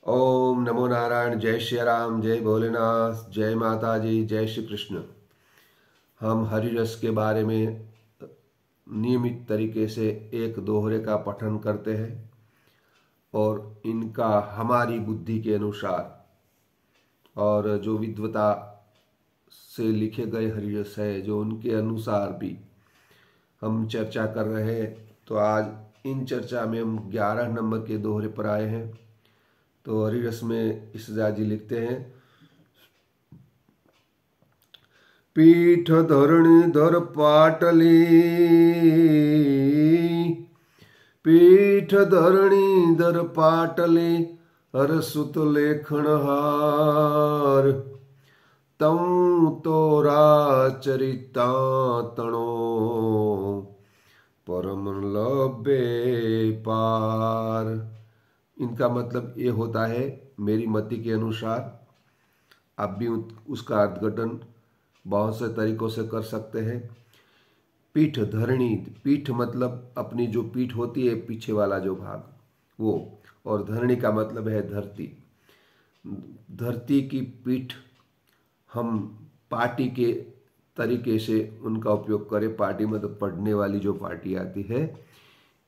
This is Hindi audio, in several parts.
ओम नमो नारायण। जय श्री राम, जय भोलेनाथ, जय माता जी, जय श्री कृष्ण। हम हरिरस के बारे में नियमित तरीके से एक दोहरे का पठन करते हैं और इनका हमारी बुद्धि के अनुसार और जो विद्वता से लिखे गए हरिरस है जो उनके अनुसार भी हम चर्चा कर रहे हैं। तो आज इन चर्चा में हम 11 नंबर के दोहरे पर आए हैं। तो हरिरस में ईसजा जी लिखते हैं, पीठ धरणीधर पाटली, पीठ धरणीधर पाटली, हरसुत लेखन हार, तम तोरा चरिता तणो, परम लबे पार। इनका मतलब ये होता है मेरी मति के अनुसार। आप भी उसका अर्थघटन बहुत से तरीकों से कर सकते हैं। पीठ धरणी, पीठ मतलब अपनी जो पीठ होती है पीछे वाला जो भाग वो, और धरणी का मतलब है धरती। धरती की पीठ हम पाटी के तरीके से उनका उपयोग करें। पाटी मतलब पढ़ने वाली जो पाटी आती है,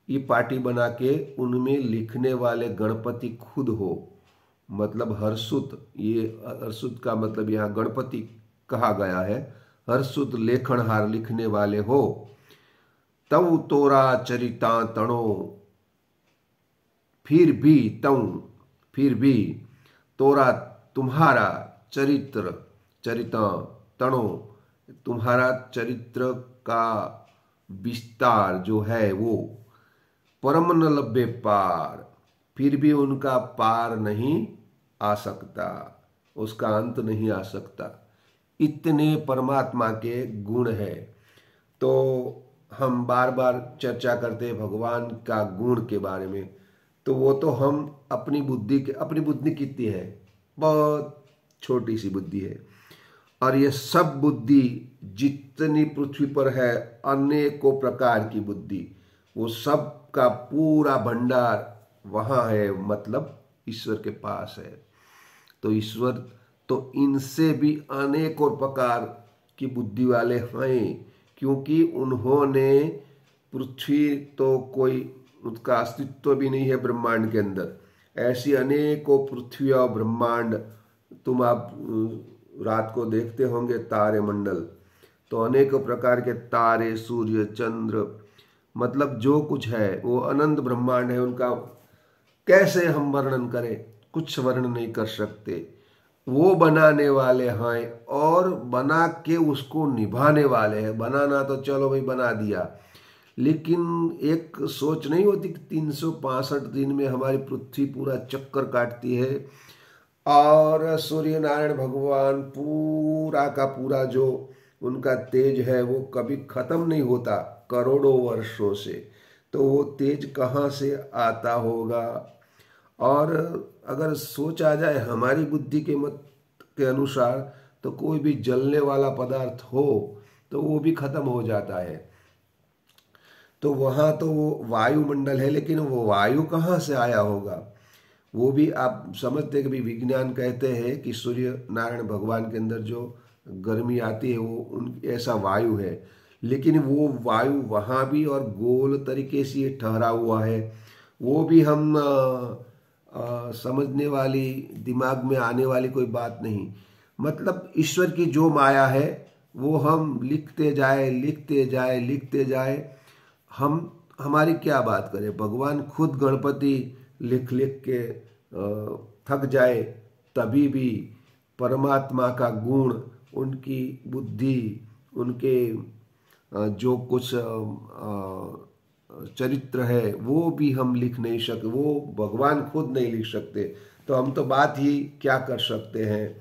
ये पाटी बना के उनमें लिखने वाले गणपति खुद हो, मतलब हर्षुत। ये हर्षुत का मतलब यहाँ गणपति कहा गया है। हर्षुत लेखनहार लिखने वाले हो, तव तोरा चरिता तणो, फिर भी तोरा तुम्हारा, चरित्र चरिता तणो तुम्हारा चरित्र का विस्तार जो है वो, परम न लभ्य पार, फिर भी उनका पार नहीं आ सकता, उसका अंत नहीं आ सकता। इतने परमात्मा के गुण है। तो हम बार बार चर्चा करते हैं भगवान का गुण के बारे में। तो वो तो हम अपनी बुद्धि कितनी है, बहुत छोटी सी बुद्धि है। और ये सब बुद्धि जितनी पृथ्वी पर है, अनेकों प्रकार की बुद्धि, वो सब का पूरा भंडार वहाँ है, मतलब ईश्वर के पास है। तो ईश्वर तो इनसे भी अनेकों प्रकार की बुद्धि वाले हैं, क्योंकि उन्होंने पृथ्वी तो कोई उसका अस्तित्व भी नहीं है ब्रह्मांड के अंदर। ऐसी अनेकों पृथ्वी और ब्रह्मांड, तुम आप रात को देखते होंगे तारे मंडल, तो अनेकों प्रकार के तारे, सूर्य, चंद्र, मतलब जो कुछ है वो अनंत ब्रह्मांड है। उनका कैसे हम वर्णन करें, कुछ वर्णन नहीं कर सकते। वो बनाने वाले हैं और बना के उसको निभाने वाले हैं। बनाना तो चलो भाई बना दिया, लेकिन एक सोच नहीं होती कि 365 दिन में हमारी पृथ्वी पूरा चक्कर काटती है और सूर्य नारायण भगवान पूरा का पूरा जो उनका तेज है वो कभी खत्म नहीं होता करोड़ों वर्षों से। तो वो तेज कहाँ से आता होगा? और अगर सोच आ जाए हमारी बुद्धि के मत के अनुसार, तो कोई भी जलने वाला पदार्थ हो तो वो भी खत्म हो जाता है। तो वहाँ तो वो वायुमंडल है, लेकिन वो वायु कहाँ से आया होगा? वो भी आप समझते कि भी विज्ञान कहते हैं कि सूर्य नारायण भगवान के अंदर जो गर्मी आती है वो उन ऐसा वायु है, लेकिन वो वायु वहाँ भी और गोल तरीके से ये ठहरा हुआ है। वो भी हम समझने वाली, दिमाग में आने वाली कोई बात नहीं। मतलब ईश्वर की जो माया है वो हम लिखते जाए लिखते जाए लिखते जाए। हम हमारी क्या बात करें, भगवान खुद गणपति लिख लिख के थक जाए, तभी भी परमात्मा का गुण, उनकी बुद्धि, उनके जो कुछ चरित्र है वो भी हम लिख नहीं सकते, वो भगवान खुद नहीं लिख सकते। तो हम तो बात ही क्या कर सकते हैं।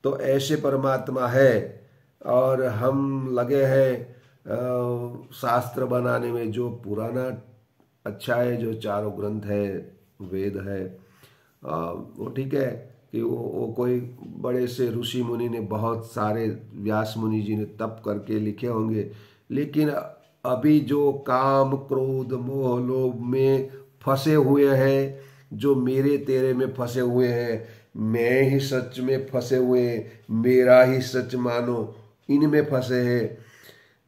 तो ऐसे परमात्मा है और हम लगे हैं शास्त्र बनाने में। जो पुराना अच्छा है, जो चारों ग्रंथ है, वेद है, वो ठीक है कि वो कोई बड़े से ऋषि मुनि ने, बहुत सारे व्यास मुनि जी ने तप करके लिखे होंगे, लेकिन अभी जो काम, क्रोध, मोह, लोभ में फंसे हुए हैं, जो मेरे तेरे में फंसे हुए हैं, मैं ही सच में फंसे हुए हैं, मेरा ही सच मानो, इनमें फंसे हैं।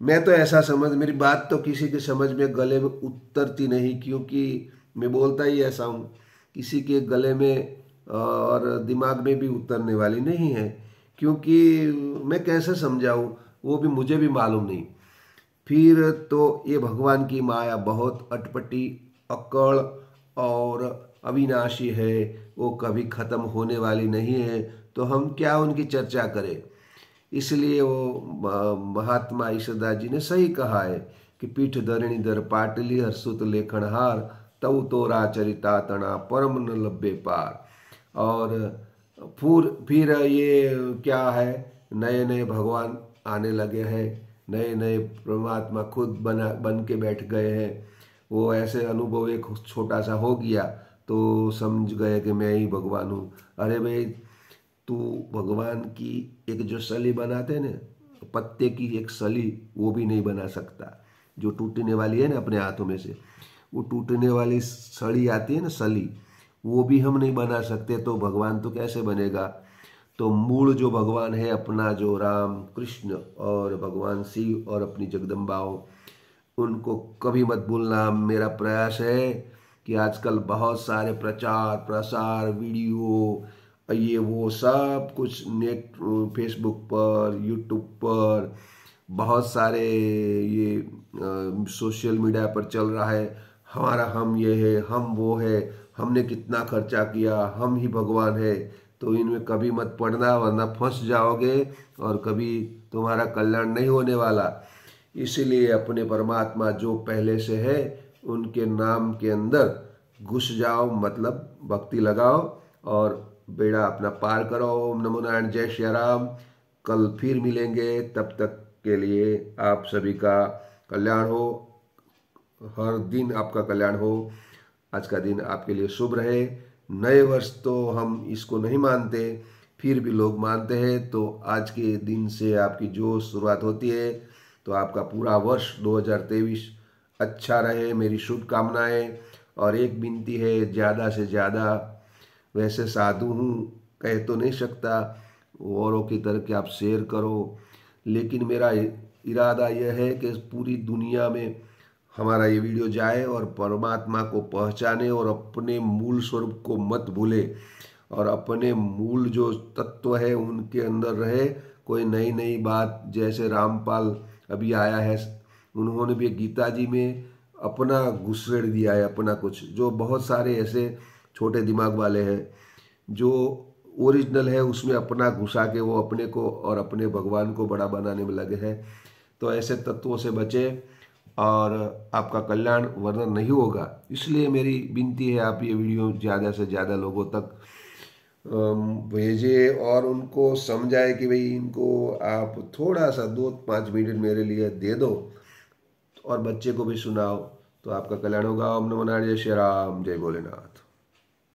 मैं तो ऐसा समझ, मेरी बात तो किसी के समझ में गले में उतरती नहीं, क्योंकि मैं बोलता ही ऐसा हूँ, किसी के गले में और दिमाग में भी उतरने वाली नहीं है। क्योंकि मैं कैसे समझाऊँ, वो भी मुझे भी मालूम नहीं। फिर तो ये भगवान की माया बहुत अटपटी, अकड़ और अविनाशी है, वो कभी खत्म होने वाली नहीं है, तो हम क्या उनकी चर्चा करें। इसलिए वो महात्मा ईशदास जी ने सही कहा है कि पीठ धरणी धर पाटली हरसुत लेखन हार, तव तोरा चरिता तना परम न लब्बे पार। और फिर ये क्या है, नए नए भगवान आने लगे हैं, नए नए परमात्मा खुद बन के बैठ गए हैं। वो ऐसे अनुभव एक छोटा सा हो गया तो समझ गए कि मैं ही भगवान हूँ। अरे भाई, तू भगवान की एक जो सली बनाते ना, पत्ते की एक सली, वो भी नहीं बना सकता। जो टूटने वाली है ना अपने हाथों में से, वो टूटने वाली सड़ी आती है ना, सली, वो भी हम नहीं बना सकते, तो भगवान तो कैसे बनेगा। तो मूल जो भगवान है अपना, जो राम कृष्ण और भगवान शिव और अपनी जगदम्बाओं, उनको कभी मत भूलना। मेरा प्रयास है कि आजकल बहुत सारे प्रचार प्रसार वीडियो, ये वो सब कुछ नेट, फेसबुक पर, यूट्यूब पर, बहुत सारे ये सोशल मीडिया पर चल रहा है। हमारा हम ये है, हम वो है, हमने कितना खर्चा किया, हम ही भगवान है। तो इनमें कभी मत पड़ना, वरना फंस जाओगे और कभी तुम्हारा कल्याण नहीं होने वाला। इसीलिए अपने परमात्मा जो पहले से है, उनके नाम के अंदर घुस जाओ, मतलब भक्ति लगाओ और बेड़ा अपना पार करो। ओम नमो नारायण, जय श्री राम। कल फिर मिलेंगे, तब तक के लिए आप सभी का कल्याण हो, हर दिन आपका कल्याण हो, आज का दिन आपके लिए शुभ रहे। नए वर्ष तो हम इसको नहीं मानते, फिर भी लोग मानते हैं, तो आज के दिन से आपकी जो शुरुआत होती है, तो आपका पूरा वर्ष 2023 अच्छा रहे, मेरी शुभकामनाएं। और एक विनती है, ज़्यादा से ज़्यादा, वैसे साधु हूँ कह तो नहीं सकता औरों की तरह कि आप शेयर करो, लेकिन मेरा इरादा यह है कि पूरी दुनिया में हमारा ये वीडियो जाए और परमात्मा को पहचाने और अपने मूल स्वरूप को मत भूले और अपने मूल जो तत्व है उनके अंदर रहे। कोई नई नई बात, जैसे रामपाल अभी आया है, उन्होंने भी गीता जी में अपना घुसेड़ दिया है, अपना कुछ, जो बहुत सारे ऐसे छोटे दिमाग वाले हैं जो ओरिजिनल है उसमें अपना घुसा के वो अपने को और अपने भगवान को बड़ा बनाने में लगे हैं। तो ऐसे तत्वों से बचे और आपका कल्याण वरना नहीं होगा। इसलिए मेरी विनती है, आप ये वीडियो ज़्यादा से ज़्यादा लोगों तक भेजे और उनको समझाए कि भाई इनको आप थोड़ा सा 2-5 मिनट मेरे लिए दे दो और बच्चे को भी सुनाओ, तो आपका कल्याण होगा। ओम नमो नारायण, जय श्री राम, जय भोलेनाथ।